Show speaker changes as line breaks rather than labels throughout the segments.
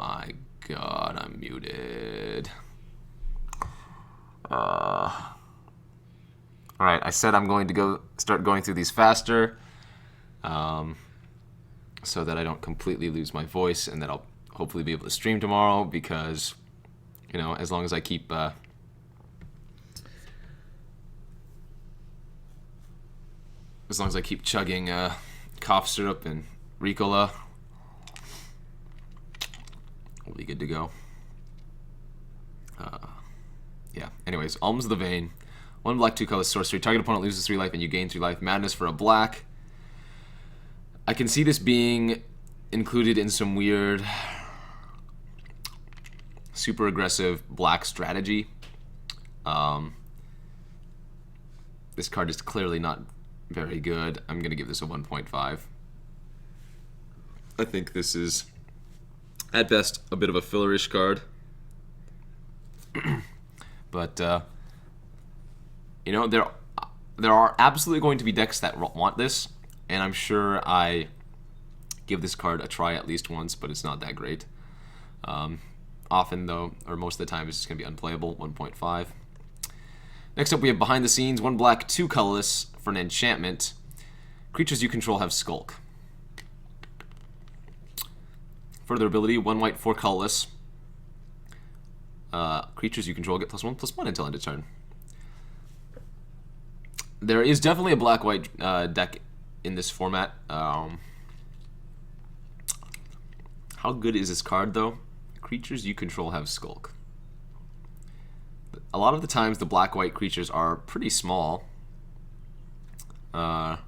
my god, I'm muted. Alright, I said I'm going to start going through these faster, so that I don't completely lose my voice, and that I'll hopefully be able to stream tomorrow, because, you know, as long as I keep chugging cough syrup and Ricola, we'll be good to go. Yeah, anyways, Alms of the Vein. 1 black, 2 colors sorcery. Target opponent loses 3 life and you gain 3 life. Madness for a black. I can see this being included in some weird, super aggressive black strategy. This card is clearly not very good. I'm going to give this a 1.5. I think this is, at best, a bit of a fillerish card. But, you know, there are absolutely going to be decks that want this, and I'm sure I give this card a try at least once, but it's not that great. Often, though, or most of the time, it's just going to be unplayable, 1.5. Next up, we have Behind the Scenes, 1 black, 2 colorless for an enchantment. Creatures you control have Skulk. Further ability, 1 white, 4 colorless. Creatures you control get +1/+1 until end of turn. There is definitely a black-white deck in this format. How good is this card, though? Creatures you control have Skulk. A lot of the times, the black-white creatures are pretty small. I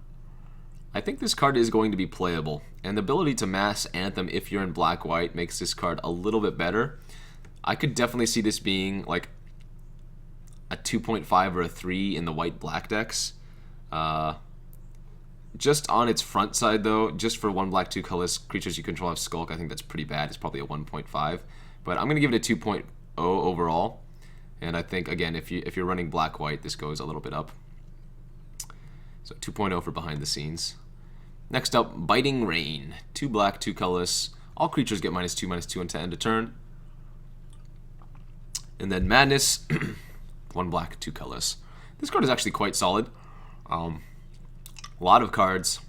think this card is going to be playable, and the ability to mass Anthem if you're in black-white makes this card a little bit better. I could definitely see this being like a 2.5 or a 3 in the white-black decks. Just on its front side, though, just for 1 black, 2 colorless creatures you control have Skulk, I think that's pretty bad. It's probably a 1.5. But I'm going to give it a 2.0 overall. And I think, again, if you're running black-white, this goes a little bit up. So 2.0 for Behind the Scenes. Next up, Biting Rain. 2 black, 2 colorless. All creatures get -2/-2 until end of turn. And then Madness. 1 black, 2 colorless. This card is actually quite solid. A lot of cards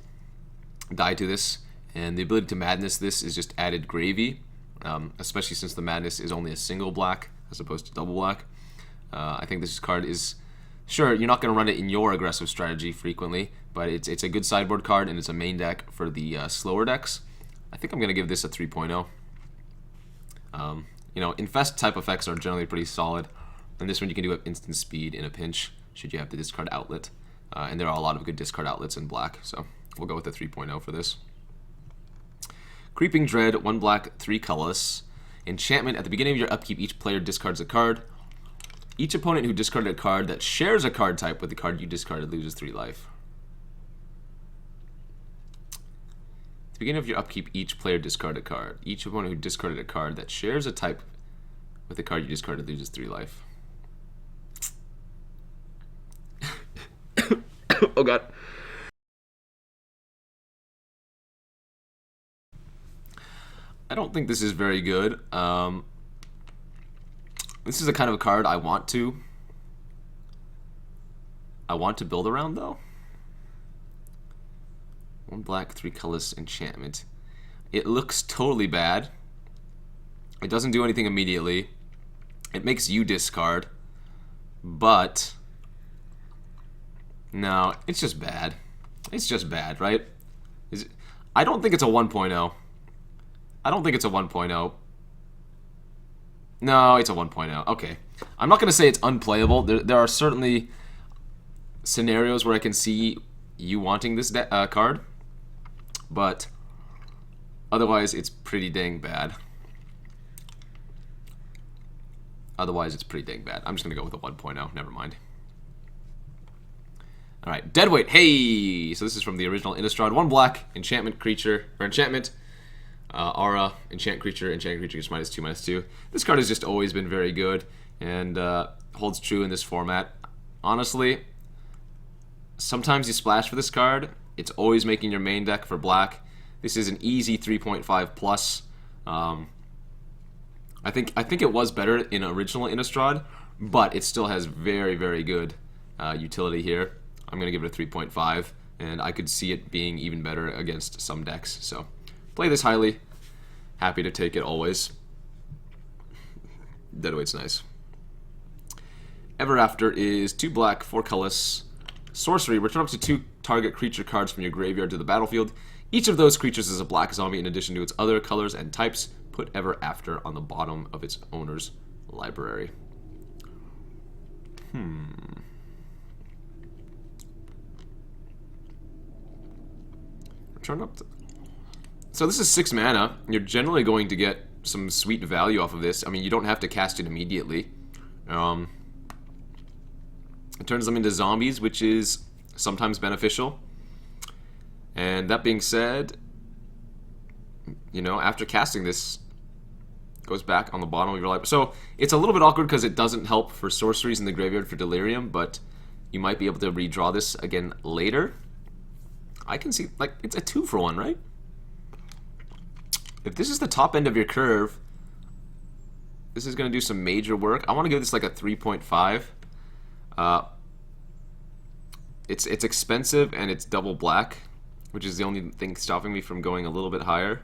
die to this, and the ability to Madness this is just added gravy, especially since the Madness is only a single black as opposed to double black. I think this card is, sure, you're not going to run it in your aggressive strategy frequently, but it's a good sideboard card, and it's a main deck for the slower decks. I think I'm going to give this a 3.0. You know, Infest type effects are generally pretty solid, and this one you can do at instant speed in a pinch, should you have the discard outlet. And there are a lot of good discard outlets in black, so we'll go with a 3.0 for this. Creeping Dread, 1 black, 3 colorless. Enchantment, at the beginning of your upkeep, each player discards a card. Each opponent who discarded a card that shares a card type with the card you discarded loses 3 life. At the beginning of your upkeep, each player discarded a card. Each opponent who discarded a card that shares a type with the card you discarded loses 3 life. Oh god. I don't think this is very good. This is a kind of a card I want to build around, though. 1 black, 3 colorless enchantment. It looks totally bad. It doesn't do anything immediately. It makes you discard, but no, it's just bad. It's just bad, right? I don't think it's a 1.0. I don't think it's a 1.0. No, it's a 1.0. Okay. I'm not going to say it's unplayable. There are certainly scenarios where I can see you wanting this card, but otherwise it's pretty dang bad. Otherwise it's pretty dang bad. I'm just going to go with a 1.0. Never mind. Alright, Deadweight. Hey! So this is from the original Innistrad. 1 black, enchantment creature, or enchantment, aura, enchant creature gets -2/-2. This card has just always been very good, and holds true in this format. Honestly, sometimes you splash for this card. It's always making your main deck for black. This is an easy 3.5 plus. I think it was better in original Innistrad, but it still has very, very good utility here. I'm going to give it a 3.5, and I could see it being even better against some decks. So, play this highly. Happy to take it always. Deadweight's nice. Ever After is 2 black, 4 colorless. Sorcery, return up to 2 target creature cards from your graveyard to the battlefield. Each of those creatures is a black zombie in addition to its other colors and types. Put Ever After on the bottom of its owner's library. Return up to... So this is 6 mana. You're generally going to get some sweet value off of this. I mean, you don't have to cast it immediately. It turns them into zombies, which is sometimes beneficial. And that being said, you know, after casting this, it goes back on the bottom of your library. So it's a little bit awkward because it doesn't help for sorceries in the graveyard for Delirium, but you might be able to redraw this again later. I can see, like, it's a 2-for-1, right? If this is the top end of your curve, this is going to do some major work. I want to give this like a 3.5. It's expensive and it's double black, which is the only thing stopping me from going a little bit higher.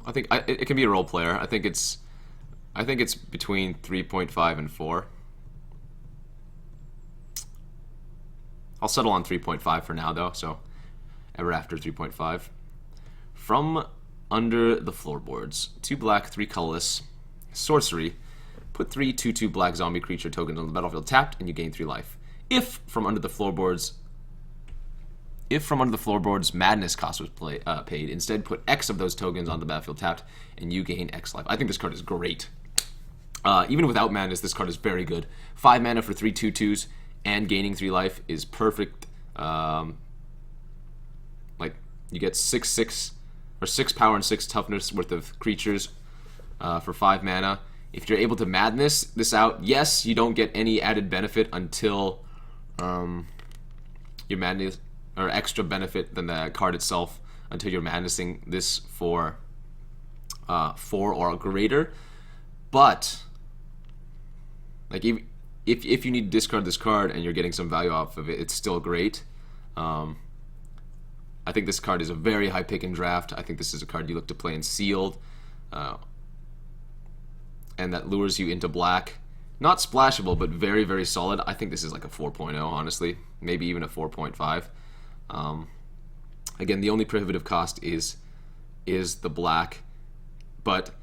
I think it can be a role player. I think it's between 3.5 and 4. I'll settle on 3.5 for now, though, so Ever After 3.5. From Under the Floorboards. 2 black, 3 colorless. Sorcery. Put 3 2/2 black zombie creature tokens on the battlefield tapped, and you gain 3 life. If from Under the Floorboards Madness cost was paid, instead put X of those tokens on the battlefield tapped, and you gain X life. I think this card is great. Even without Madness, this card is very good. 5 mana for 3 2/2s. And gaining 3 life is perfect. Like, you get 6 power and 6 toughness worth of creatures for 5 mana. If you're able to Madness this out, yes, you don't get any added benefit until your Madness, or extra benefit than the card itself, until you're Madnessing this for 4 or greater. But, like, if you need to discard this card and you're getting some value off of it, it's still great. I think this card is a very high pick in draft. I think this is a card you look to play in sealed, and that lures you into black. Not splashable, but very, very solid. I think this is like a 4.0, honestly. Maybe even a 4.5. Again, the only prohibitive cost is the black, but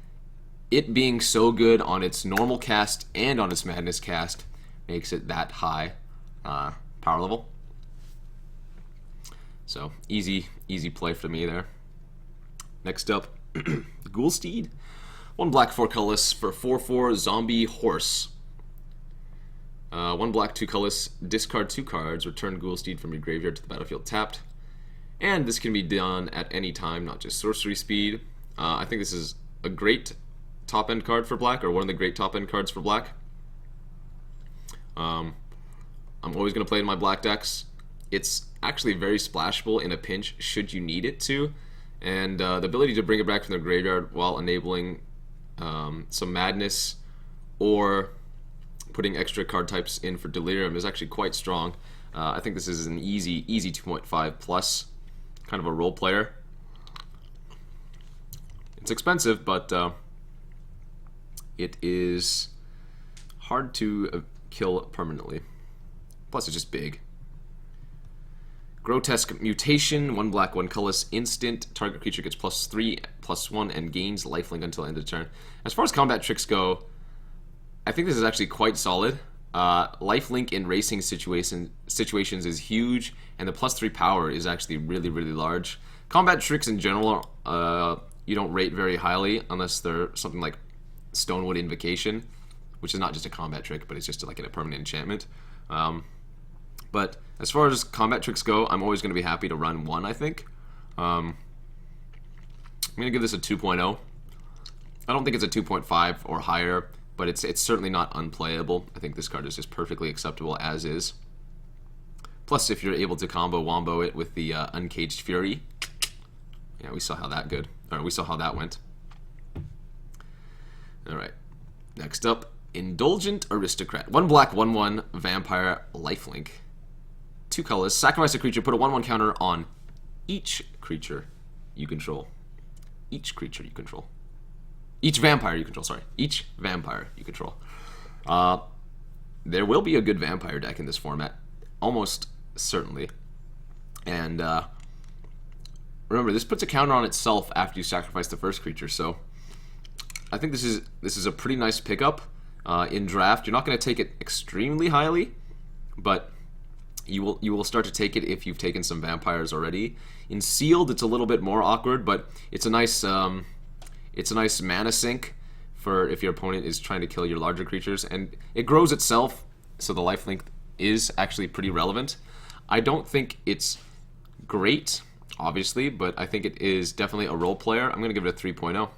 it being so good on its normal cast and on its Madness cast makes it that high power level. So easy play for me there. Next up, Ghoul Steed. 1 black, 4 colorless for 4/4 zombie horse. 1 black, 2 colorless, discard 2 cards, return Ghoul Steed from your graveyard to the battlefield tapped. And this can be done at any time, not just sorcery speed. I think this is a great top-end card for black, or one of the great top-end cards for black. I'm always going to play in my black decks. It's actually very splashable in a pinch, should you need it to. And the ability to bring it back from the graveyard while enabling some Madness or putting extra card types in for Delirium is actually quite strong. I think this is an easy 2.5 plus, kind of a role player. It's expensive, but it is hard to kill permanently. Plus, it's just big. Grotesque Mutation, 1 black, 1 colorless, instant. Target creature gets +3/+1 and gains lifelink until end of turn. As far as combat tricks go, I think this is actually quite solid. Lifelink in racing situations is huge, and the +3 power is actually really, really large. Combat tricks in general, you don't rate very highly unless they're something like Stonewood Invocation, which is not just a combat trick, but it's just like a permanent enchantment. But as far as combat tricks go, I'm always going to be happy to run 1, I think. I'm going to give this a 2.0. I don't think it's a 2.5 or higher, but it's certainly not unplayable. I think this card is just perfectly acceptable as is. Plus, if you're able to combo-wombo it with the Uncaged Fury, Yeah, we saw how that went. Alright. Next up, Indulgent Aristocrat. 1 black, 1/1 vampire lifelink. 2 colors. Sacrifice a creature, put a 1/1 counter on each creature you control. Each creature you control. Each vampire you control, sorry. Each vampire you control. There will be a good vampire deck in this format. Almost certainly. And remember, this puts a counter on itself after you sacrifice the first creature, so I think this is a pretty nice pickup in draft. You're not going to take it extremely highly, but you will start to take it if you've taken some vampires already. In sealed, it's a little bit more awkward, but it's a nice mana sink for if your opponent is trying to kill your larger creatures, and it grows itself, so the lifelink is actually pretty relevant. I don't think it's great, obviously, but I think it is definitely a role player. I'm going to give it a 3.0.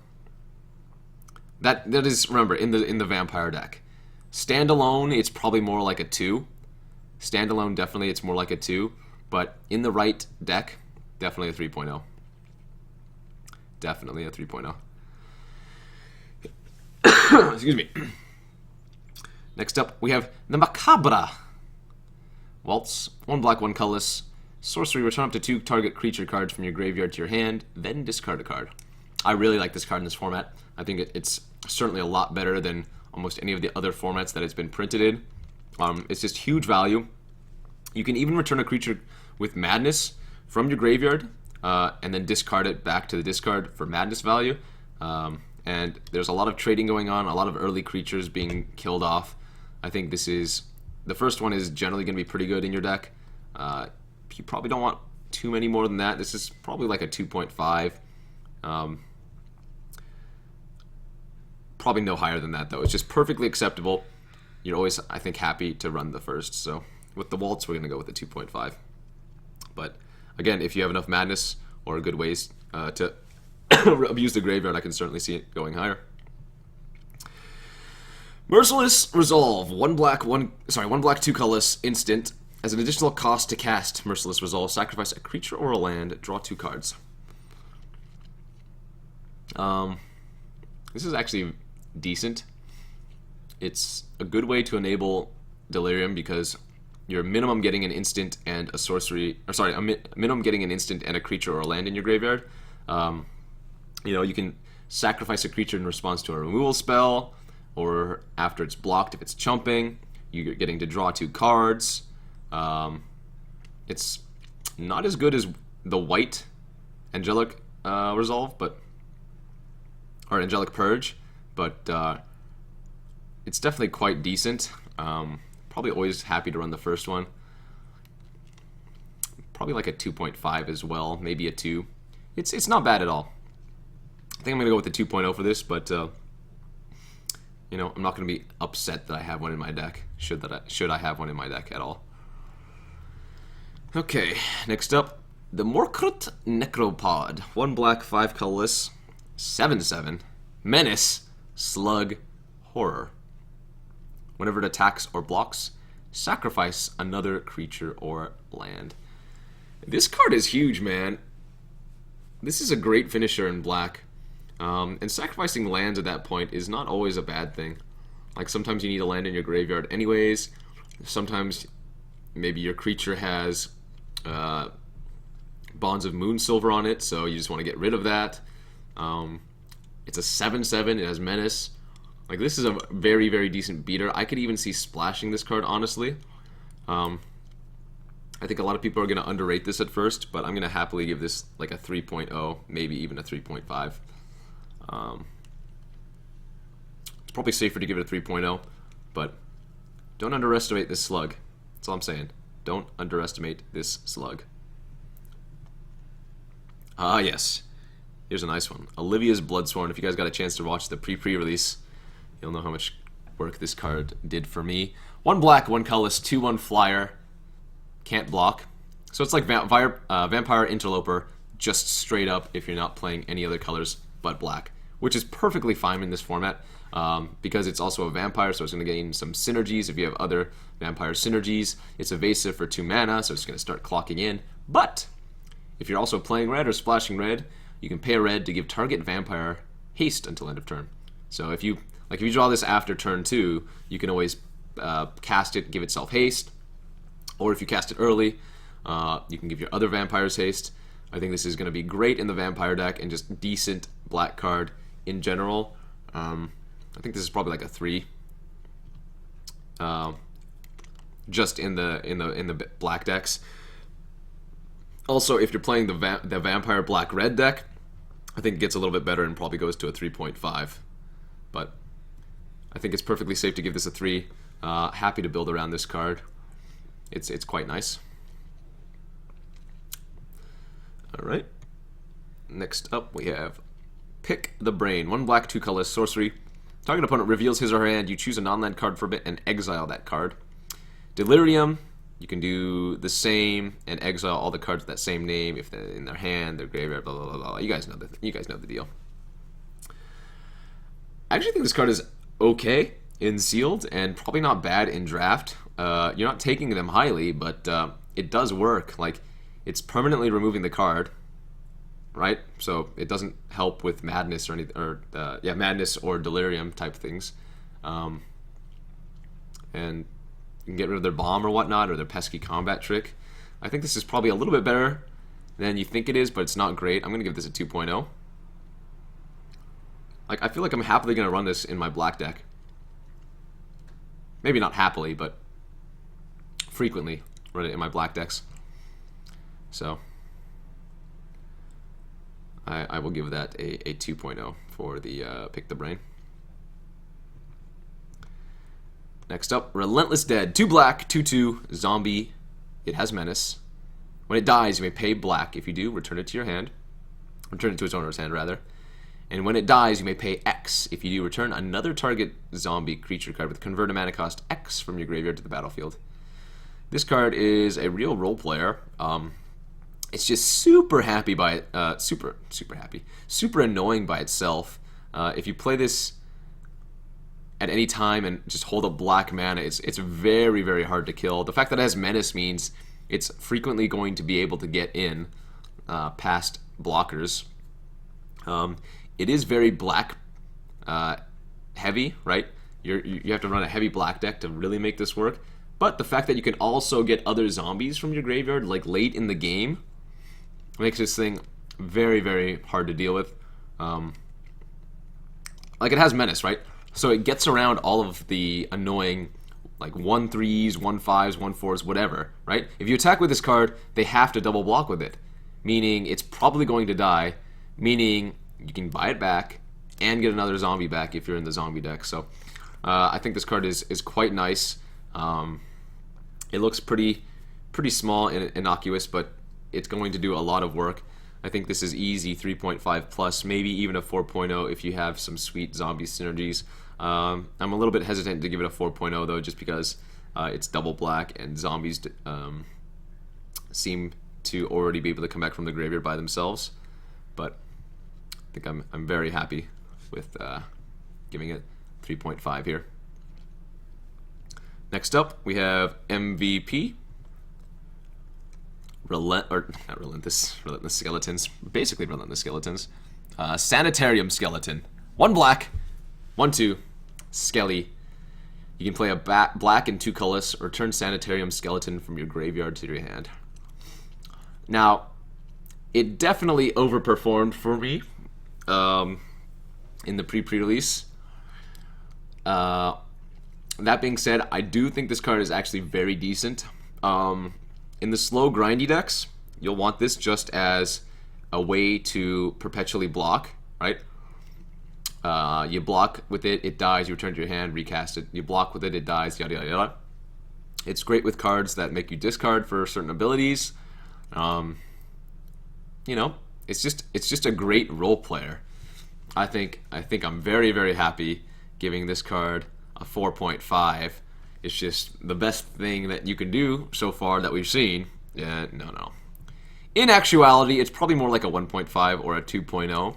That is, remember, in the vampire deck. Standalone, it's probably more like a 2. Standalone, definitely, it's more like a 2. But in the right deck, definitely a 3.0. Definitely a 3.0. Excuse me. Next up, we have the macabre. Waltz, 1 black, 1 colorless. Sorcery, return up to 2 target creature cards from your graveyard to your hand, then discard a card. I really like this card in this format. I think it's certainly a lot better than almost any of the other formats that it's been printed in. It's just huge value. You can even return a creature with madness from your graveyard and then discard it back to the discard for madness value. And there's a lot of trading going on, a lot of early creatures being killed off. I think the first one is generally going to be pretty good in your deck. You probably don't want too many more than that. This is probably like a 2.5. Probably no higher than that, though. It's just perfectly acceptable. You're always, I think, happy to run the first. So with the waltz, we're going to go with the 2.5. But again, if you have enough madness or good ways to abuse the graveyard, I can certainly see it going higher. Merciless Resolve. 1 black, 2 colorless instant. As an additional cost to cast Merciless Resolve, sacrifice a creature or a land, draw 2 cards. This is actually decent. It's a good way to enable Delirium because you're minimum getting an instant and a sorcery, or sorry, minimum getting an instant and a creature or a land in your graveyard. You can sacrifice a creature in response to a removal spell, or after it's blocked if it's chumping. You're getting to draw 2 cards. It's not as good as the white Angelic Resolve, or Angelic Purge, but it's definitely quite decent. Probably always happy to run the first one. Probably like a 2.5 as well, maybe a 2. It's not bad at all. I think I'm gonna go with the 2.0 for this, but I'm not gonna be upset that I have one in my deck. Should I have one in my deck at all? Okay, next up, the Morkrut Necropod. 1 black, 5 colorless, 7/7, menace, slug, horror. Whenever it attacks or blocks, sacrifice another creature or land. This card is huge, man. This is a great finisher in black. And sacrificing lands at that point is not always a bad thing. Like, sometimes you need a land in your graveyard anyways. Sometimes maybe your creature has Bonds of Moonsilver on it, so you just want to get rid of that. It's a 7/7, it has menace. Like, this is a very, very decent beater. I could even see splashing this card, honestly. I think a lot of people are going to underrate this at first, but I'm going to happily give this like a 3.0, maybe even a 3.5. It's probably safer to give it a 3.0, but don't underestimate this slug. That's all I'm saying. Don't underestimate this slug. Yes. Here's a nice one. Olivia's Bloodsworn. If you guys got a chance to watch the pre-release, you'll know how much work this card did for me. 1 black, 1 colorless, 2/1 flyer. Can't block. So it's like Vampire Interloper, just straight up if you're not playing any other colors but black, which is perfectly fine in this format because it's also a vampire, so it's going to gain some synergies if you have other vampire synergies. It's evasive for 2 mana, so it's going to start clocking in. But if you're also playing red or splashing red, You can pay a red to give target vampire haste until end of turn. So if you draw this after turn 2, you can always cast it, give itself haste, or if you cast it early, you can give your other vampires haste. I think this is going to be great in the vampire deck and just decent black card in general. I think this is probably like a 3. Just in the black decks. Also, if you're playing the vampire black-red deck, I think it gets a little bit better and probably goes to a 3.5. But I think it's perfectly safe to give this a 3. Happy to build around this card. It's quite nice. Alright. Next up we have Pick the Brain. 1 black, 2 colorless sorcery. Target opponent reveals his or her hand. You choose a non-land card for a bit and exile that card. Delirium. You can do the same and exile all the cards with that same name if they're in their hand, their graveyard, blah blah blah blah. You guys know the deal. I actually think this card is okay in sealed and probably not bad in draft. You're not taking them highly, but it does work. Like, it's permanently removing the card, right? So it doesn't help with madness or anything, or madness or delirium type things, and you can get rid of their bomb or whatnot, or their pesky combat trick. I think this is probably a little bit better than you think it is, but it's not great. I'm gonna give this a 2.0. Like, I feel like I'm happily gonna run this in my black deck. Maybe not happily, but frequently run it in my black decks. So I will give that a 2.0 for the Pick the Brain. Next up, Relentless Dead. 2 black, 2/2, zombie. It has menace. When it dies, you may pay black. If you do, return it to your hand. Return it to its owner's hand, rather. And when it dies, you may pay X. If you do, return another target zombie creature card with convert a mana cost X from your graveyard to the battlefield. This card is a real role player. It's just super happy by it. Super happy. Super annoying by itself. If you play this at any time and just hold up black mana, it's very, very hard to kill. The fact that it has menace means it's frequently going to be able to get in past blockers. It is very black heavy, right? You have to run a heavy black deck to really make this work. But the fact that you can also get other zombies from your graveyard, like late in the game, makes this thing very, very hard to deal with. Like, it has menace, right? So it gets around all of the annoying, like, 1/3s, 1/5s, 1/4s, whatever, right? If you attack with this card, they have to double block with it, meaning it's probably going to die, meaning you can buy it back and get another zombie back if you're in the zombie deck. So I think this card is quite nice. It looks pretty small and innocuous, but it's going to do a lot of work. I think this is easy 3.5 plus, maybe even a 4.0 if you have some sweet zombie synergies. I'm a little bit hesitant to give it a 4.0 though, just because it's double black and zombies seem to already be able to come back from the graveyard by themselves. But I think I'm very happy with giving it 3.5 here. Next up, we have MVP. Relentless Skeletons. Basically Relentless Skeletons. Sanitarium Skeleton. 1 black, 1/2, Skelly. You can play a black and 2 colorless, or turn Sanitarium Skeleton from your graveyard to your hand. Now, it definitely overperformed for me in the pre-release. That being said, I do think this card is actually very decent. In the slow grindy decks, you'll want this just as a way to perpetually block, right? You block with it, it dies, you return to your hand, recast it. You block with it, it dies, yada yada yada. It's great with cards that make you discard for certain abilities. You know, it's just a great role player. I think I'm very, very happy giving this card a 4.5. It's just the best thing that you can do so far that we've seen. Yeah, no. In actuality, it's probably more like a 1.5 or a 2.0.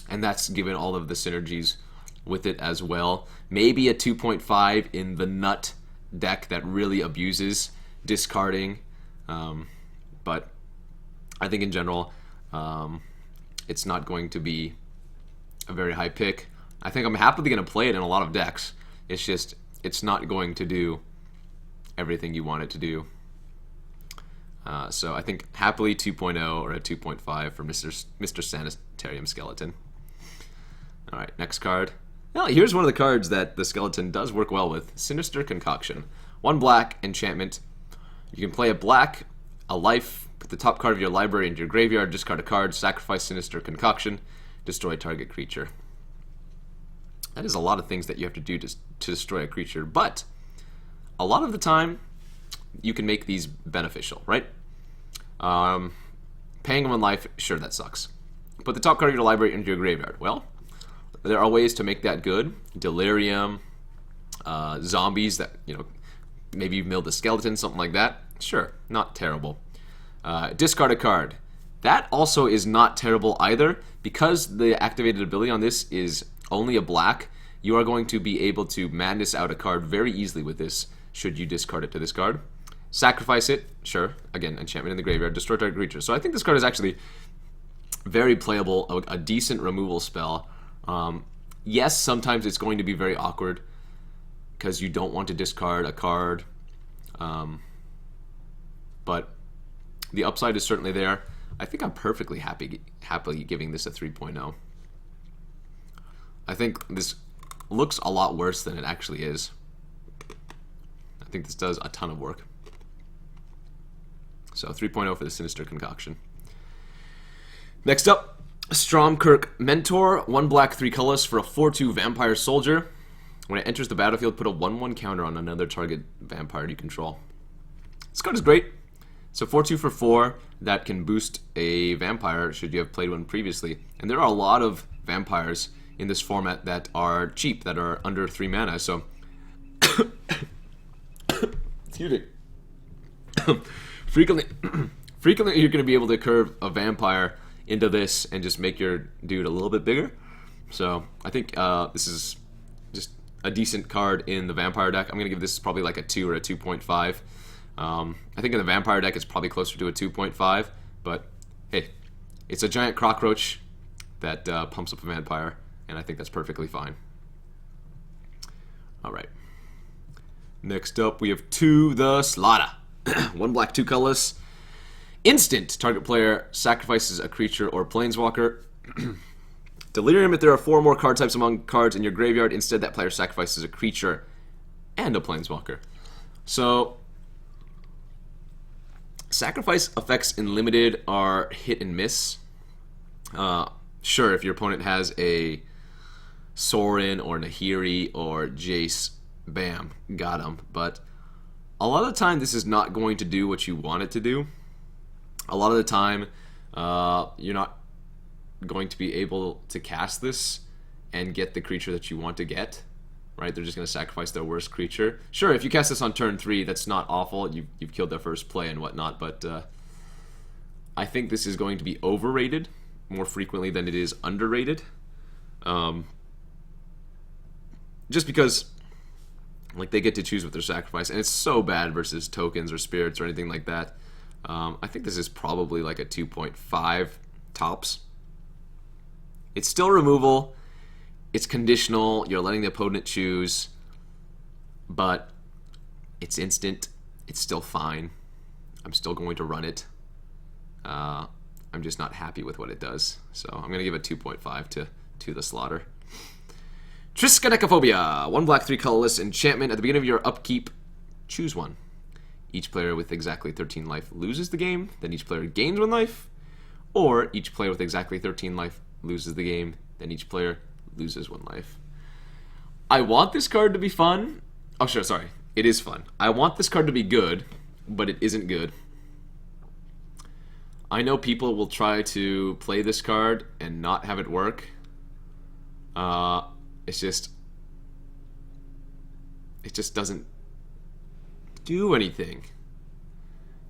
And that's given all of the synergies with it as well. Maybe a 2.5 in the nut deck that really abuses discarding. But I think in general, it's not going to be a very high pick. I think I'm happily going to play it in a lot of decks. It's just, it's not going to do everything you want it to do. So I think happily 2.0 or a 2.5 for Mr. Sanitarium Skeleton. Alright, next card. Now, here's one of the cards that the skeleton does work well with. Sinister Concoction. 1 black enchantment. You can play a black, a life, put the top card of your library into your graveyard, discard a card, sacrifice Sinister Concoction, destroy target creature. That is a lot of things that you have to do to destroy a creature, but a lot of the time you can make these beneficial, right? Paying 1 life, sure, that sucks. Put the top card of your library into your graveyard. Well, there are ways to make that good. Delirium, zombies that, you know, maybe you've milled a skeleton, something like that. Sure, not terrible. Discard a card. That also is not terrible either. Because the activated ability on this is only a black, you are going to be able to madness out a card very easily with this, should you discard it to this card. Sacrifice it, sure. Again, enchantment in the graveyard, destroy target creature. So I think this card is actually very playable, a decent removal spell. Yes, sometimes it's going to be very awkward because you don't want to discard a card, but the upside is certainly there. I think I'm perfectly happily giving this a 3.0. I think this looks a lot worse than it actually is. I think this does a ton of work. So 3.0 for the Sinister Concoction. Next up, Stromkirk Mentor, 1 black, 3 colorless for a 4/2 vampire soldier. When it enters the battlefield, put a 1/1 counter on another target vampire you control. This card is great. So 4/2 for 4 that can boost a vampire should you have played one previously. And there are a lot of vampires in this format that are cheap, that are under 3 mana. So excuse me. frequently you're going to be able to curve a vampire into this and just make your dude a little bit bigger. So I think this is just a decent card in the vampire deck. I'm going to give this probably like a 2 or a 2.5. I think in the vampire deck it's probably closer to a 2.5, but hey, it's a giant cockroach that pumps up a vampire, and I think that's perfectly fine. Alright. Next up we have To the Slaughter. 1 black, 2 colorless. Instant. Target player sacrifices a creature or planeswalker. Delirium, if there are 4 or more card types among cards in your graveyard, instead that player sacrifices a creature and a planeswalker. So, sacrifice effects in limited are hit and miss. Sure, if your opponent has a Sorin or Nahiri or Jace, bam, got him. But a lot of the time this is not going to do what you want it to do. A lot of the time you're not going to be able to cast this and get the creature that you want to get, right? They're just going to sacrifice their worst creature. Sure, if you cast this on turn 3, that's not awful. You've killed their first play and whatnot, but I think this is going to be overrated more frequently than it is underrated. Just because, like, they get to choose what their sacrifice, and it's so bad versus tokens or spirits or anything like that. I think this is probably like a 2.5 tops. It's still removal. It's conditional. You're letting the opponent choose. But it's instant. It's still fine. I'm still going to run it. I'm just not happy with what it does. So I'm going to give a 2.5 to the Slaughter. Triskaidekaphobia. 1 black, 3 colorless enchantment. At the beginning of your upkeep, choose one. Each player with exactly 13 life loses the game. Then each player gains 1 life. Or each player with exactly 13 life loses the game. Then each player loses 1 life. I want this card to be fun. Oh, sure, sorry. It is fun. I want this card to be good, but it isn't good. I know people will try to play this card and not have it work. It just doesn't do anything.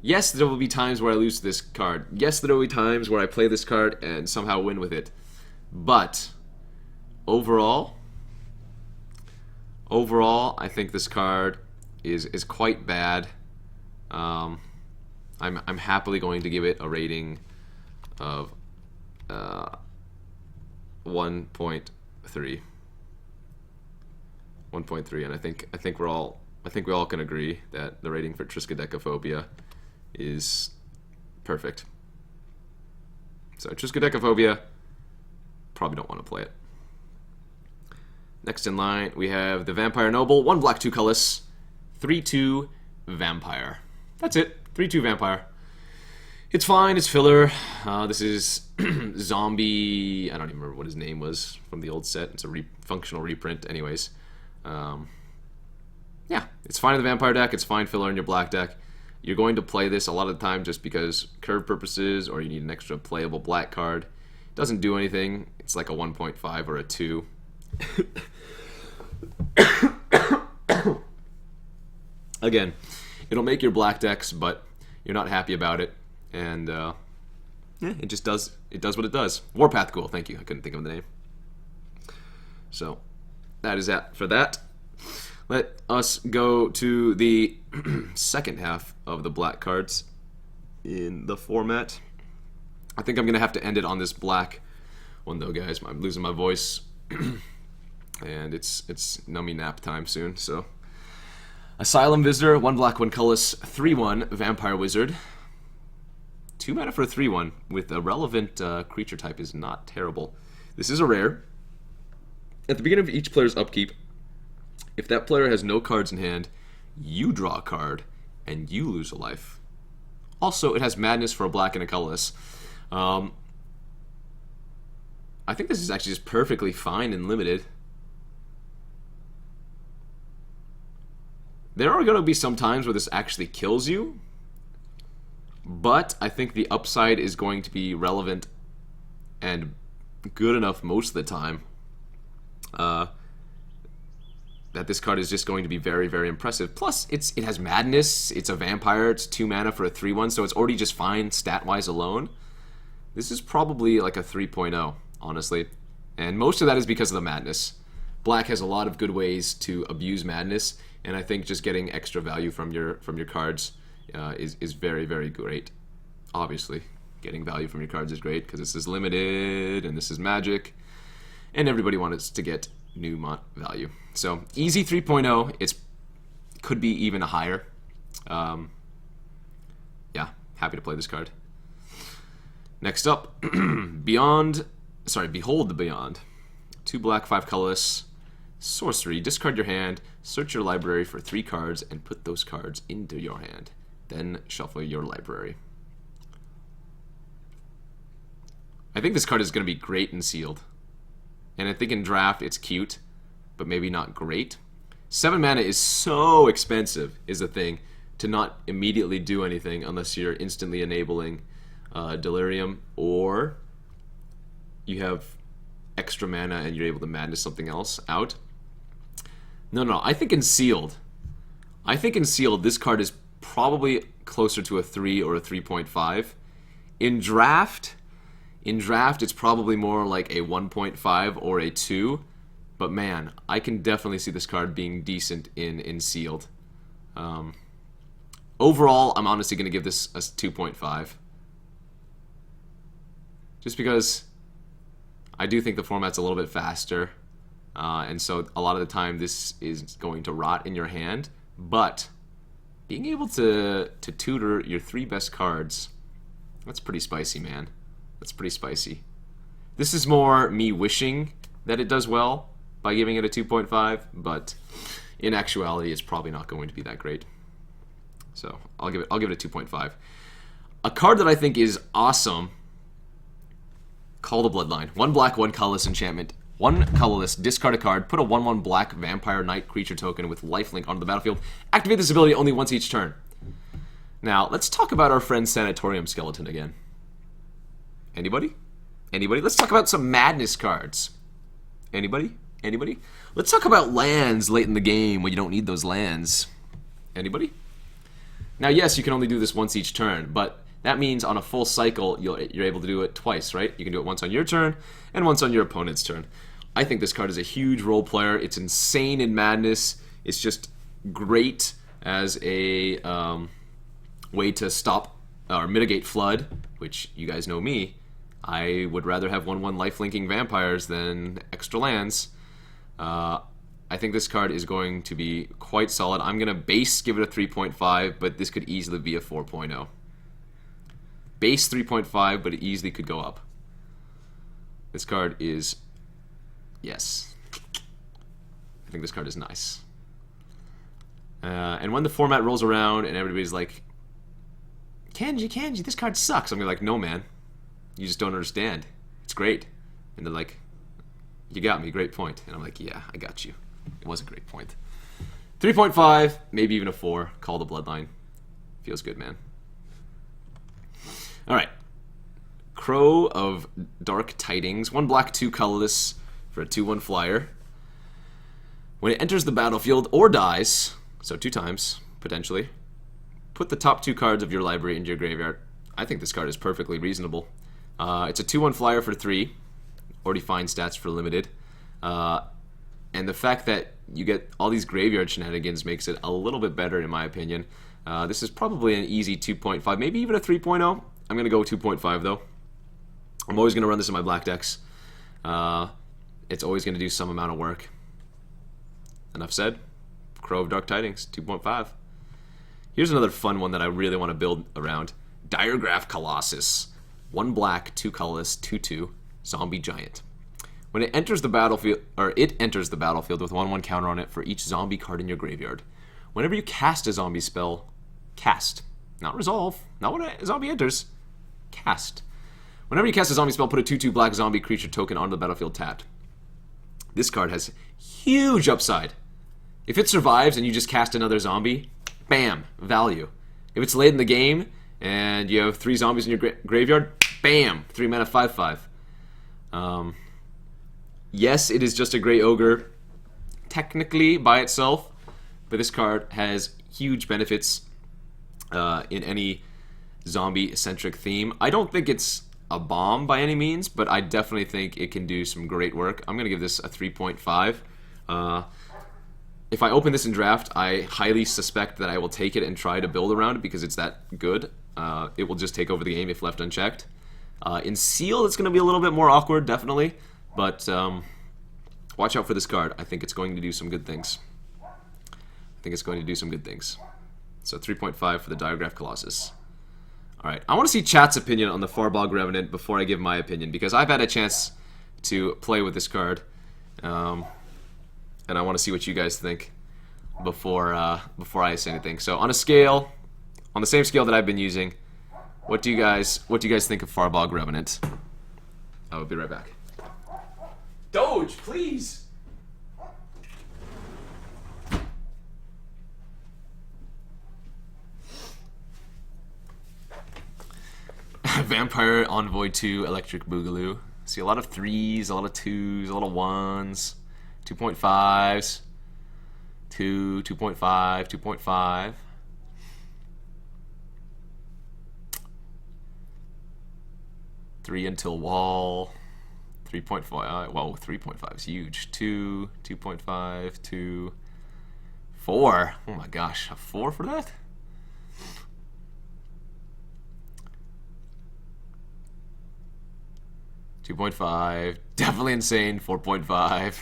Yes, there will be times where I lose this card. Yes, there will be times where I play this card and somehow win with it. But overall, I think this card is quite bad. I'm happily going to give it a rating of 1.3. 1.3, and I think we all can agree that the rating for triskaidekaphobia is perfect. So triskaidekaphobia, probably don't want to play it. Next in line, we have the Vampire Noble, 1 black, 2 colorless, 3/2 Vampire. That's it, 3/2 Vampire. It's fine, it's filler. This is Zombie, I don't even remember what his name was from the old set. It's a functional reprint anyways. Yeah, it's fine in the Vampire deck, it's fine filler in your black deck. You're going to play this a lot of the time just because curve purposes, or you need an extra playable black card. It doesn't do anything, it's like a 1.5 or a 2. Again, it'll make your black decks, but you're not happy about it, and yeah, it just does what it does. Warpath Ghoul, thank you, I couldn't think of the name. So that is that for that. Let us go to the second half of the black cards in the format. I think I'm gonna have to end it on this black one though, guys. I'm losing my voice. And it's nummy nap time soon, so. Asylum Visitor, 1 black, 1 colorless, 3/1 Vampire Wizard. 2 mana for a 3/1 with a relevant creature type is not terrible. This is a rare. At the beginning of each player's upkeep, if that player has no cards in hand, you draw a card, and you lose a life. Also, it has Madness for a black and a colorless. I think this is actually just perfectly fine and limited. There are going to be some times where this actually kills you, but I think the upside is going to be relevant and good enough most of the time that this card is just going to be very, very impressive. Plus, it has Madness, it's a vampire, it's 2 mana for a 3/1, so it's already just fine stat-wise alone. This is probably like a 3.0, honestly. And most of that is because of the Madness. Black has a lot of good ways to abuse Madness, and I think just getting extra value from your cards is very, very great. Obviously, getting value from your cards is great because this is limited and this is Magic, and everybody wants to get new value. So easy 3.0. It's could be even higher. Yeah, happy to play this card. Next up, Behold the Beyond. 2 black, 5 colorless. Sorcery, discard your hand, search your library for 3 cards, and put those cards into your hand. Then shuffle your library. I think this card is going to be great in sealed. And I think in draft it's cute, but maybe not great. 7 mana is so expensive, is the thing, to not immediately do anything unless you're instantly enabling Delirium, or you have extra mana and you're able to Madness something else out. No, I think in sealed, this card is probably closer to a 3 or a 3.5. In draft, it's probably more like a 1.5 or a 2. But man, I can definitely see this card being decent in sealed. Overall, I'm honestly going to give this a 2.5. Just because I do think the format's a little bit faster. And so a lot of the time this is going to rot in your hand. But being able to tutor your 3 best cards, that's pretty spicy, man. That's pretty spicy. This is more me wishing that it does well by giving it a 2.5, but in actuality it's probably not going to be that great. So I'll give it a 2.5. A card that I think is awesome, Call the Bloodline. 1 black, 1 colorless enchantment. 1 colorless, discard a card, put a 1/1 black vampire knight creature token with lifelink onto the battlefield. Activate this ability only once each turn. Now, let's talk about our friend Sanatorium Skeleton again. Anybody? Let's talk about some Madness cards. Anybody? Let's talk about lands late in the game when you don't need those lands. Anybody? Now, yes, you can only do this once each turn, but that means on a full cycle, you're able to do it twice, right? You can do it once on your turn and once on your opponent's turn. I think this card is a huge role player. It's insane in Madness. It's just great as a way to stop or mitigate flood, which you guys know me. I would rather have 1/1 life-linking vampires than extra lands. I think this card is going to be quite solid. I'm going to base give it a 3.5, but this could easily be a 4.0. Base 3.5, but it easily could go up. This card is... yes. I think this card is nice. And when the format rolls around and everybody's like, Kanji, this card sucks. I'm gonna be like, no, man. You just don't understand. It's great. And they're like, you got me, great point. And I'm like, yeah, I got you. It was a great point. 3.5, maybe even a 4. Call the bloodline. Feels good, man. Alright. Crow of Dark Tidings. 1 black, 2 colorless for a 2/1 flyer. When it enters the battlefield or dies, so 2 times, potentially, put the top 2 cards of your library into your graveyard. I think this card is perfectly reasonable. It's a 2/1 flyer for 3. Already fine stats for limited. And the fact that you get all these graveyard shenanigans makes it a little bit better, in my opinion. This is probably an easy 2.5, maybe even a 3.0. I'm going to go 2.5, though. I'm always going to run this in my black decks. It's always going to do some amount of work. Enough said. Crow of Dark Tidings, 2.5. Here's another fun one that I really want to build around. Diagraph Colossus. 1 black, 2 colorless, 2/2, zombie giant. When it enters the battlefield, with 1/1 counter on it for each zombie card in your graveyard. Whenever you cast a zombie spell, cast, not resolve, not when a zombie enters, cast. Whenever you cast a zombie spell, put a 2/2 black zombie creature token onto the battlefield tapped. This card has huge upside. If it survives and you just cast another zombie, bam, value. If it's late in the game and you have 3 zombies in your graveyard, bam, 3 mana, 5/5. Yes, it is just a Grey Ogre, technically by itself, but this card has huge benefits in any zombie-centric theme. I don't think it's a bomb by any means, but I definitely think it can do some great work. I'm going to give this a 3.5. If I open this in draft, I highly suspect that I will take it and try to build around it because it's that good. It will just take over the game if left unchecked. In Seal, it's going to be a little bit more awkward, definitely. But watch out for this card. I think it's going to do some good things. So 3.5 for the Diagraph Colossus. Alright, I want to see chat's opinion on the Bog Remnant before I give my opinion, because I've had a chance to play with this card. And I want to see what you guys think before I say anything. So on the same scale that I've been using, what do you guys think of Bog Remnant? I will be right back. Doge, please. Vampire Envoy 2 Electric Boogaloo. See a lot of 3s, a lot of 2s, a lot of 1s, 2.5s, 2, 2.5, 2.5. Three until wall. 3.5. Whoa, 3.5 is huge. 2, 2.5, 2, 4. Oh my gosh, a 4 for that? $2.5. Definitely insane. 4.5.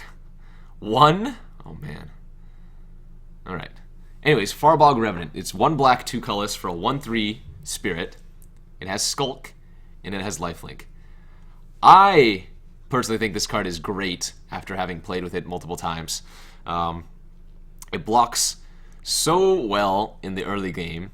1. Oh man. Alright. Anyways, Bog Remnant. It's 1 black, 2 colorless for a 1/3 spirit. It has Skulk, and it has Lifelink. I personally think this card is great after having played with it multiple times. It blocks so well in the early game.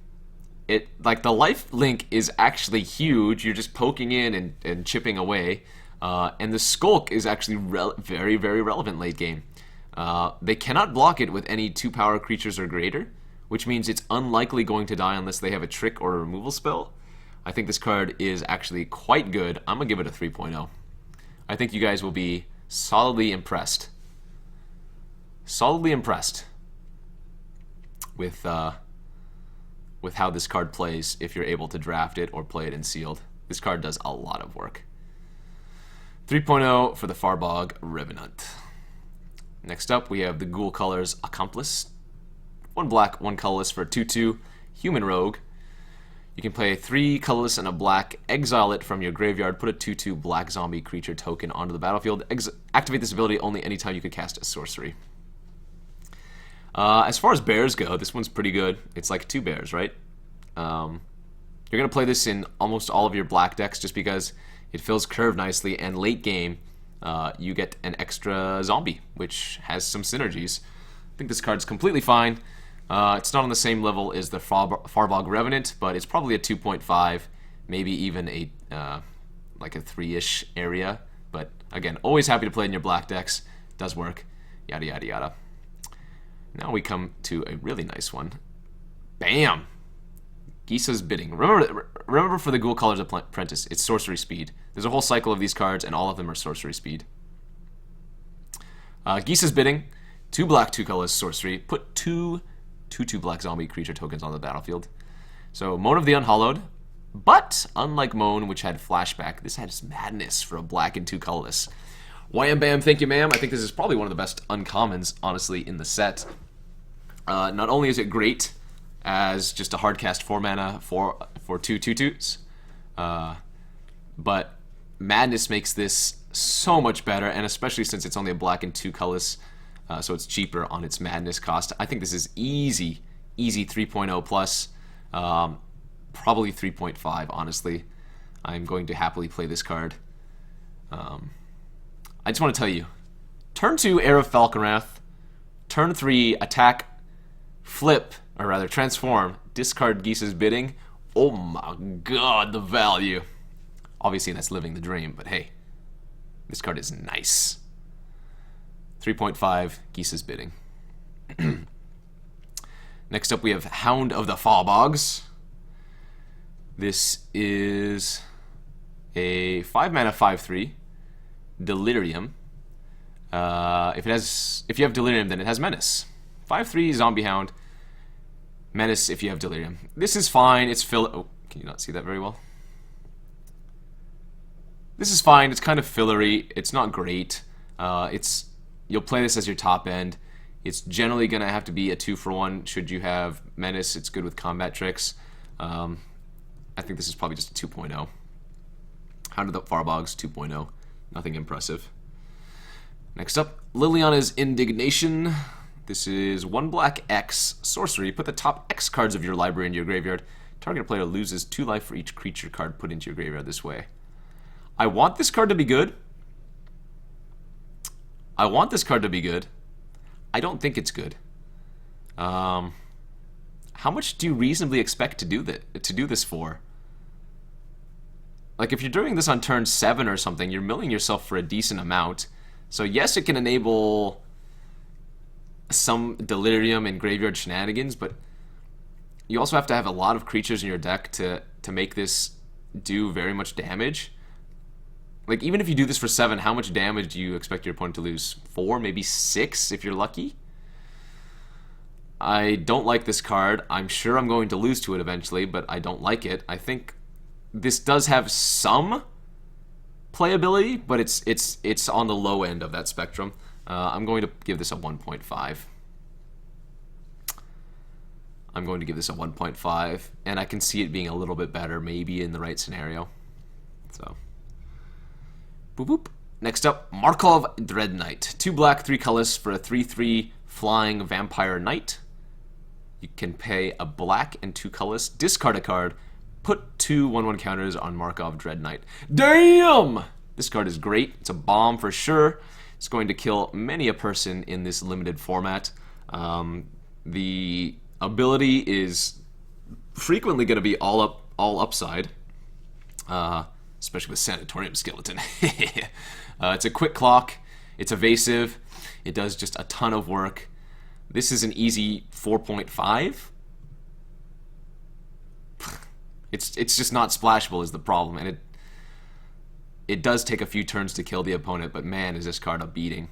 Like the Lifelink is actually huge. You're just poking in and chipping away. And the Skulk is actually very, very relevant late game. They cannot block it with any 2-power creatures or greater, which means it's unlikely going to die unless they have a trick or a removal spell. I think this card is actually quite good. I'm going to give it a 3.0. I think you guys will be solidly impressed. With how this card plays if you're able to draft it or play it in sealed. This card does a lot of work. 3.0 for the Bog Remnant. Next up, we have the Ghoul colors Accomplice. 1 black, 1 colorless for a 2/2 human rogue. You can play 3 colorless and a black, exile it from your graveyard, put a 2/2 black zombie creature token onto the battlefield. Activate this ability only anytime you could cast a sorcery. As far as bears go, this one's pretty good. It's like 2 bears, right? You're going to play this in almost all of your black decks just because it fills curve nicely, and late game, you get an extra zombie, which has some synergies. I think this card's completely fine. It's not on the same level as the Bog Remnant, but it's probably a 2.5, maybe even a like a 3-ish area. But again, always happy to play in your black decks. Does work. Yada yada yada. Now we come to a really nice one. Bam! Geese's Bidding. Remember for the Ghoul Caller's Apprentice, it's sorcery speed. There's a whole cycle of these cards, and all of them are sorcery speed. Geese's Bidding. 2 black, 2 colors, sorcery. Put 2 black zombie creature tokens on the battlefield. So, Moan of the Unhallowed. But, unlike Moan, which had flashback, this has madness for a black and 2 colorless. Wham bam, thank you ma'am. I think this is probably one of the best uncommons, honestly, in the set. Not only is it great as just a hardcast 4 mana for 2 2/2s, but madness makes this so much better, and especially since it's only a black and 2 colorless, so it's cheaper on its madness cost. I think this is easy 3.0 plus, probably 3.5, honestly. I'm going to happily play this card. I just want to tell you, turn 2, Heir of Falconwrath, turn 3, attack, flip, or rather transform, discard Geese's Bidding. Oh my god, the value. Obviously that's living the dream, but hey, this card is nice. 3.5, Geese's Bidding. Next up we have Hound of the Fallbogs. This is a 5 mana 5/3 Delirium. If you have Delirium, then it has Menace. 5/3 Zombie Hound. Menace if you have Delirium. This is fine. It's oh, can you not see that very well? This is fine. It's kind of fillery. It's not great. You'll play this as your top end. It's generally gonna have to be a 2-for-1. Should you have Menace, it's good with combat tricks. I think this is probably just a 2.0. Hound of the Fallbogs 2.0. Nothing impressive. Next up, Lillianas Indignation. This is 1 black X sorcery. Put the top X cards of your library into your graveyard. Target player loses 2 life for each creature card put into your graveyard this way. I want this card to be good. I don't think it's good. How much do you reasonably expect to do this for? Like, if you're doing this on turn 7 or something, you're milling yourself for a decent amount. So yes, it can enable some Delirium and graveyard shenanigans, but you also have to have a lot of creatures in your deck to make this do very much damage. Like, even if you do this for 7, how much damage do you expect your opponent to lose? 4, maybe 6 if you're lucky? I don't like this card. I'm sure I'm going to lose to it eventually, but I don't like it. I think this does have some playability, but it's on the low end of that spectrum. I'm going to give this a 1.5. I'm going to give this a 1.5, and I can see it being a little bit better, maybe in the right scenario. So, boop boop. Next up, Markov Dread Knight. 2 black, 3 colors for a 3/3 flying vampire knight. You can pay a black and 2 colors, discard a card, put 2 1/1 counters on Markov Dread Knight. Damn! This card is great. It's a bomb for sure. It's going to kill many a person in this limited format. The ability is frequently going to be all upside, especially with Sanatorium Skeleton. It's a quick clock. It's evasive. It does just a ton of work. This is an easy 4.5. It's just not splashable is the problem, and it does take a few turns to kill the opponent, but man, is this card a beating.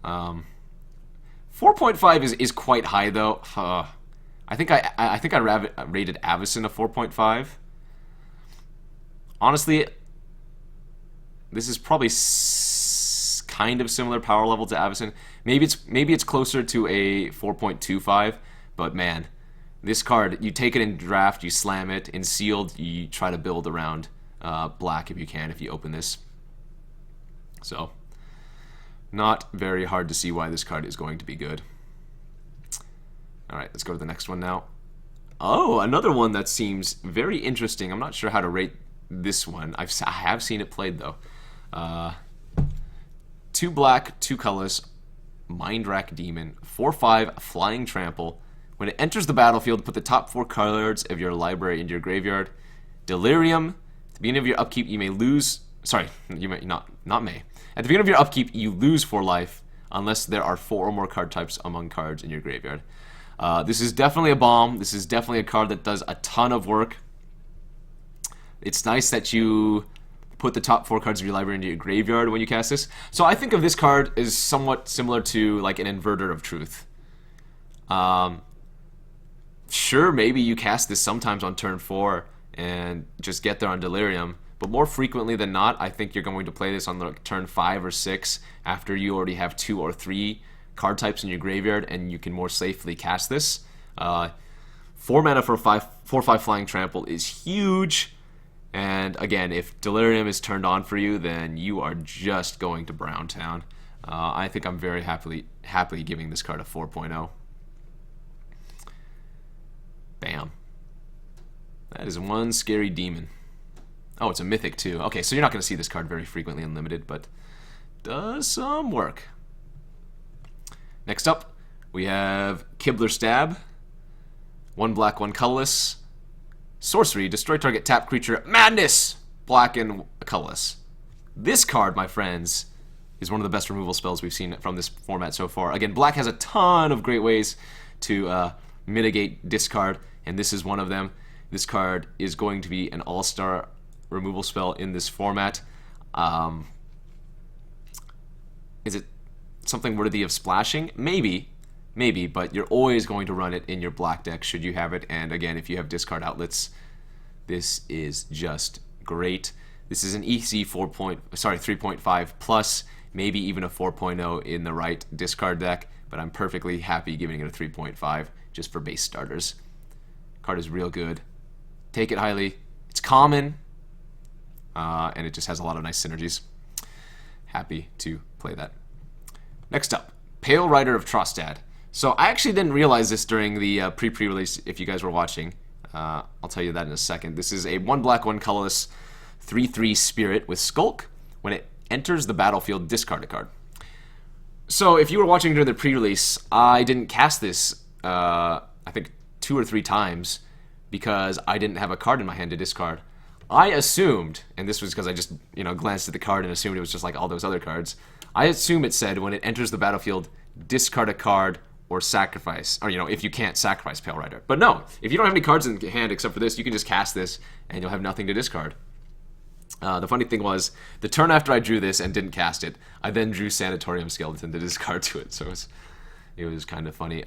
4.5 is quite high though. I think I rated Avacyn a 4.5. Honestly, this is probably kind of similar power level to Avacyn. Maybe it's closer to a 4.25, but man, This card, you take it in draft, you slam it. In sealed, you try to build around black if you can, if you open this. So, not very hard to see why this card is going to be good. Alright, let's go to the next one now. Oh, another one that seems very interesting. I'm not sure how to rate this one. I have seen it played, though. 2 black, 2 colors, Mindwrack Demon, 4/5, Flying Trample. When it enters the battlefield, put the top 4 cards of your library into your graveyard. Delirium. At the beginning of your upkeep, you may lose... Sorry, you may not may. At the beginning of your upkeep, you lose 4 life, unless there are 4 or more card types among cards in your graveyard. This is definitely a bomb. This is definitely a card that does a ton of work. It's nice that you put the top 4 cards of your library into your graveyard when you cast this. So I think of this card as somewhat similar to like an Inverter of Truth. Sure, maybe you cast this sometimes on turn 4 and just get there on Delirium. But more frequently than not, I think you're going to play this on like turn 5 or 6 after you already have 2 or 3 card types in your graveyard, and you can more safely cast this. 4 mana for 4/5 Flying Trample is huge. And again, if Delirium is turned on for you, then you are just going to Browntown. I think I'm very happily giving this card a 4.0. Bam. That is one scary demon. Oh, it's a mythic too. Okay, so you're not going to see this card very frequently in Limited, but does some work. Next up, we have Kibler Stab. 1 black, 1 colorless. Sorcery, destroy target tap creature. Madness! Black and colorless. This card, my friends, is one of the best removal spells we've seen from this format so far. Again, black has a ton of great ways to mitigate discard, and this is one of them. This card is going to be an all-star removal spell in this format. Is it something worthy of splashing? Maybe, but you're always going to run it in your black deck should you have it. And again, if you have discard outlets, this is just great. This is an easy 3.5 plus, maybe even a 4.0 in the right discard deck, but I'm perfectly happy giving it a 3.5 just for base starters. Card is real good. Take it highly. It's common, and it just has a lot of nice synergies. Happy to play that. Next up, Pale Rider of Trostad. So I actually didn't realize this during the pre-release if you guys were watching. I'll tell you that in a second. This is a 1 black, 1 colorless 3/3 spirit with Skulk. When it enters the battlefield, discard a card. So if you were watching during the pre-release, I didn't cast this, I think 2 or 3 times because I didn't have a card in my hand to discard. I assumed, and this was because I just glanced at the card and assumed it was just like all those other cards, I assume it said when it enters the battlefield, discard a card or sacrifice, or if you can't sacrifice Pale Rider. But no, if you don't have any cards in hand except for this, you can just cast this and you'll have nothing to discard. The funny thing was, the turn after I drew this and didn't cast it, I then drew Sanatorium Skeleton to discard to it, so it was kind of funny.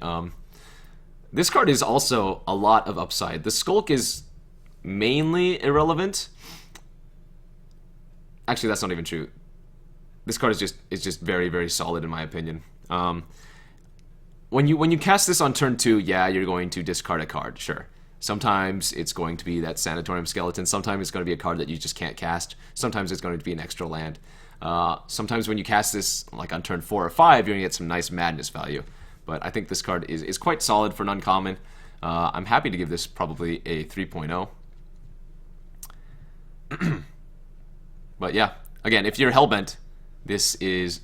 This card is also a lot of upside. The Skulk is mainly irrelevant. Actually, that's not even true. This card is just very, very solid in my opinion. When you cast this on turn 2, yeah, you're going to discard a card, sure. Sometimes it's going to be that Sanatorium Skeleton. Sometimes it's going to be a card that you just can't cast. Sometimes it's going to be an extra land. Sometimes when you cast this like on turn 4 or 5, you're going to get some nice madness value. But I think this card is quite solid for an uncommon. I'm happy to give this probably a 3.0. But yeah, again, if you're Hellbent, this is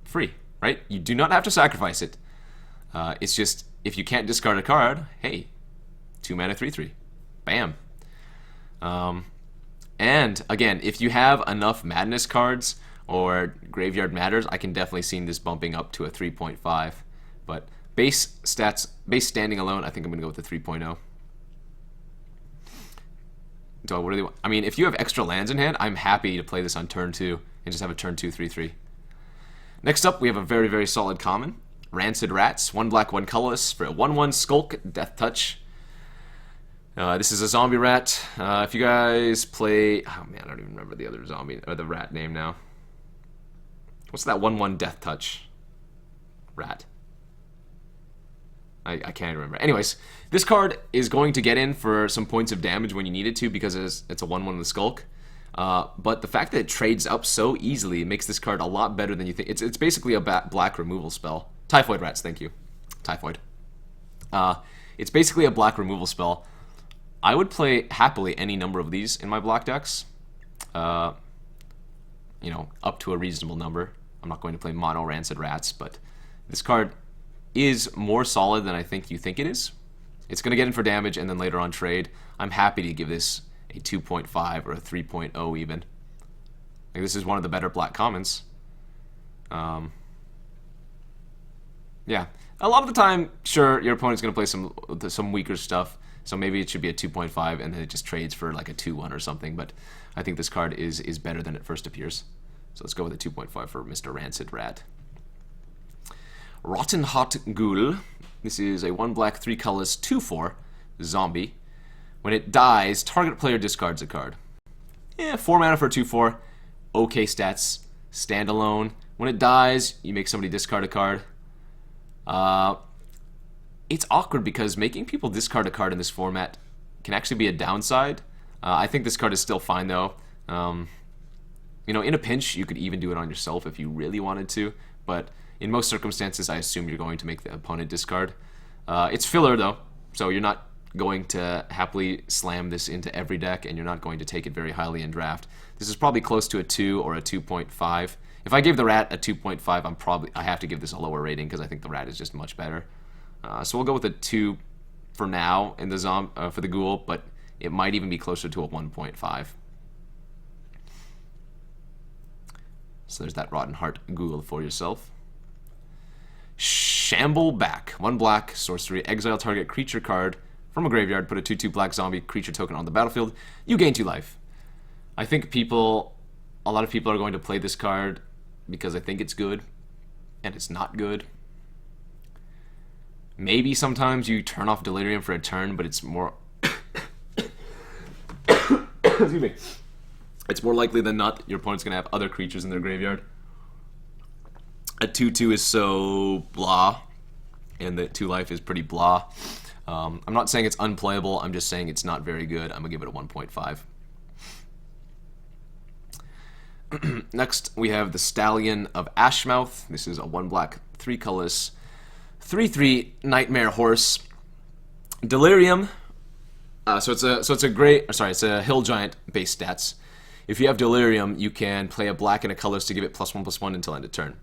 free, right? You do not have to sacrifice it. It's just, if you can't discard a card, hey, 2 mana 3/3. Bam. And again, if you have enough madness cards or graveyard matters, I can definitely see this bumping up to a 3.5. But base standing alone, I think I'm going to go with the 3.0. So what do they want? I mean, if you have extra lands in hand, I'm happy to play this on turn 2 and just have a turn 2 3/3. Next up, we have a very, very solid common. Rancid Rats, 1 black, 1 colorless for a 1/1 Skulk, Death Touch. This is a zombie rat. If you guys play... Oh man, I don't even remember the other zombie, or the rat name now. What's that 1/1 Death Touch rat? I can't remember. Anyways, this card is going to get in for some points of damage when you need it to because it's a 1/1 with Skulk. But the fact that it trades up so easily makes this card a lot better than you think. It's basically a black removal spell. Typhoid Rats, thank you. Typhoid. It's basically a black removal spell. I would play happily any number of these in my black decks. Up to a reasonable number. I'm not going to play mono Rancid Rats, but this card is more solid than I think you think it is. It's going to get in for damage and then later on trade. I'm happy to give this a 2.5 or a 3.0 even. Like, this is one of the better black commons. Yeah, a lot of the time, sure, your opponent's going to play some weaker stuff, so maybe it should be a 2.5 and then it just trades for like a 2/1 or something, but I think this card is better than it first appears. So let's go with a 2.5 for Mr. Rancid Rat. Rotten Hot Ghoul. This is a 1 black, 3 colorless, 2/4 zombie. When it dies, target player discards a card. 4 mana for a 2/4. Okay stats. Standalone. When it dies, you make somebody discard a card. It's awkward because making people discard a card in this format can actually be a downside. I think this card is still fine though. In a pinch, you could even do it on yourself if you really wanted to, but in most circumstances, I assume you're going to make the opponent discard. It's filler though, so you're not going to happily slam this into every deck, and you're not going to take it very highly in draft. This is probably close to a 2 or a 2.5. If I gave the Rat a 2.5, I have to give this a lower rating because I think the Rat is just much better. So we'll go with a 2 for now in the for the Ghoul, but it might even be closer to a 1.5. So there's that Rotten Heart Ghoul for yourself. Shamble Back. 1 black, sorcery, exile target creature card from a graveyard, put a 2/2 black zombie creature token on the battlefield. You gain 2 life. I think a lot of people are going to play this card because I think it's good, and it's not good. Maybe sometimes you turn off Delirium for a turn, but it's more... Excuse me. It's more likely than not your opponent's going to have other creatures in their graveyard. A 2/2 is so blah, and the 2 life is pretty blah. I'm not saying it's unplayable, I'm just saying it's not very good. I'm going to give it a 1.5. Next, we have the Stallion of Ash. This is a 1 black, 3 colorless, 3/3 nightmare horse. Delirium. So it's a hill giant base stats. If you have Delirium, you can play a black and a colorless to give it +1/+1 until end of turn.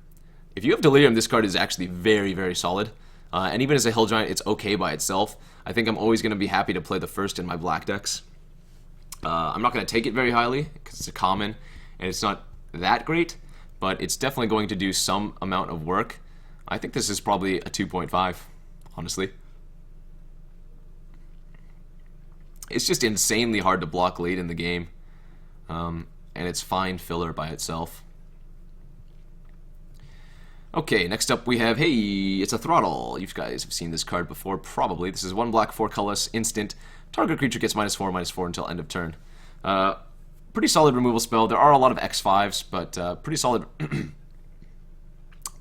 If you have Delirium, this card is actually very, very solid. And even as a hill giant, it's okay by itself. I think I'm always going to be happy to play the first in my black decks. I'm not going to take it very highly because it's a common and it's not that great, but it's definitely going to do some amount of work. I think this is probably a 2.5, honestly. It's just insanely hard to block late in the game, and it's fine filler by itself. Okay, next up we have, hey, It's A Throttle. You guys have seen this card before, probably. This is 1 black, 4 colorless, instant. Target creature gets -4/-4 until end of turn. Pretty solid removal spell. There are a lot of X5s, but pretty solid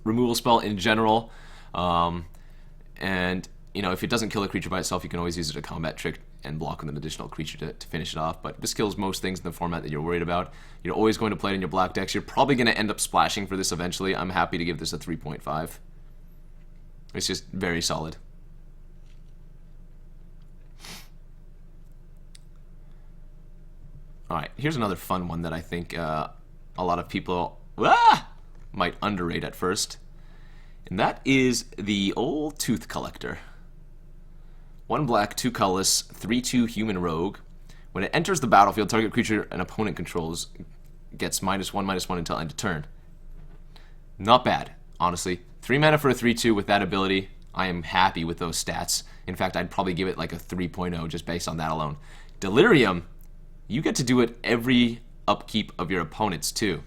removal spell in general. And, if it doesn't kill a creature by itself, you can always use it as a combat trick and block with an additional creature to finish it off. But this kills most things in the format that you're worried about. You're always going to play it in your black decks. You're probably going to end up splashing for this eventually. I'm happy to give this a 3.5. It's just very solid. Alright, here's another fun one that I think a lot of people might underrate at first. And that is the old Tooth Collector. 1 black, 2 colorless, 3/2 human rogue. When it enters the battlefield, target creature an opponent controls gets -1/-1 until end of turn. Not bad, honestly. 3 mana for a 3/2 with that ability. I am happy with those stats. In fact, I'd probably give it like a 3.0 just based on that alone. Delirium, you get to do it every upkeep of your opponents too.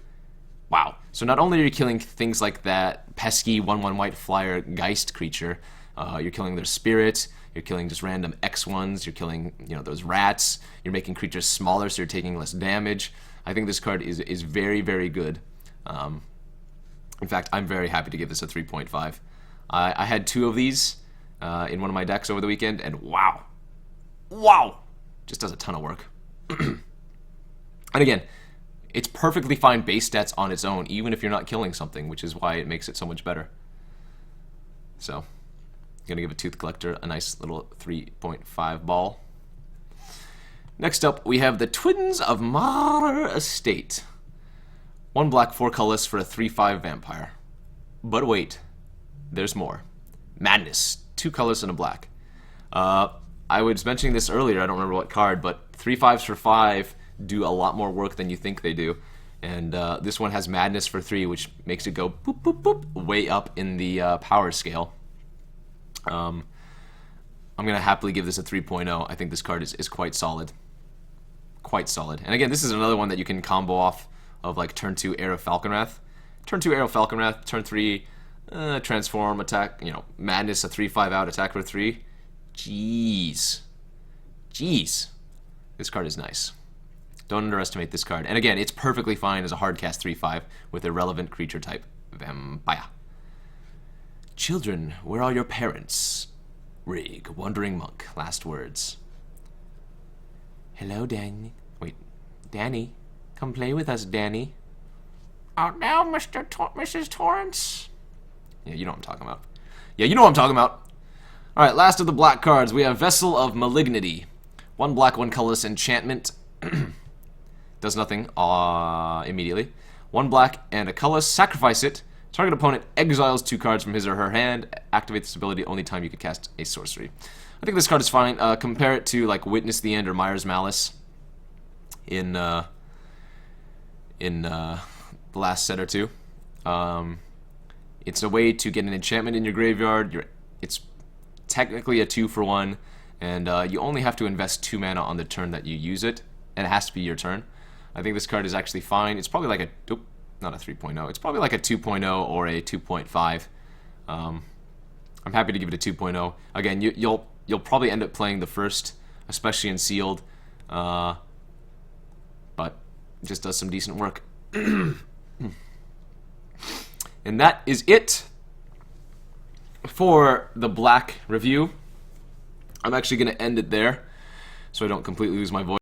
Wow. So not only are you killing things like that pesky 1/1 white flyer Geist creature, you're killing their spirits, you're killing just random X1s, you're killing, those rats, you're making creatures smaller so you're taking less damage. I think this card is very, very good. In fact, I'm very happy to give this a 3.5. I had 2 of these, in one of my decks over the weekend, and wow. Wow! Just does a ton of work. And again, it's perfectly fine base stats on its own, even if you're not killing something, which is why it makes it so much better. So, I'm going to give a Tooth Collector a nice little 3.5 ball. Next up, we have the Twins of Mara Estate. 1 black, 4 colorless for a 3/5 vampire. But wait, there's more. Madness, 2 colors and a black. I was mentioning this earlier, I don't remember what card, but 3/5s for 5 do a lot more work than you think they do. And this one has Madness for 3, which makes it go boop, boop, boop, way up in the power scale. I'm going to happily give this a 3.0. I think this card is quite solid. Quite solid. And again, this is another one that you can combo off of like turn 2 Arrow Falconwrath. Turn 2 Arrow Falconwrath, turn 3 transform, attack, Madness, a 3/5 out, attack for 3. Jeez. Jeez. This card is nice. Don't underestimate this card. And again, it's perfectly fine as a hardcast 3/5 with a relevant creature type, Vampire. Children, where are your parents? Rig, Wandering Monk, last words. Hello, Danny. Wait, Danny. Come play with us, Danny. Out now, Mrs. Torrance. Yeah, you know what I'm talking about. Yeah, you know what I'm talking about. Alright, last of the black cards. We have Vessel of Malignity. 1 black, 1 colorless enchantment. Does nothing immediately. 1 black and a colorless. Sacrifice it. Target opponent exiles 2 cards from his or her hand. Activate this ability only time you can cast a sorcery. I think this card is fine. Compare it to like Witness the End or Myers Malice in the last set or two. It's a way to get an enchantment in your graveyard. It's technically a 2-for-1, and you only have to invest 2 mana on the turn that you use it, and it has to be your turn. I think this card is actually fine. It's probably like a not a 3.0. It's probably like a 2.0 or a 2.5. I'm happy to give it a 2.0. Again, you'll probably end up playing the first, especially in sealed, but it just does some decent work. And that is it for the black review. I'm actually going to end it there so I don't completely lose my voice.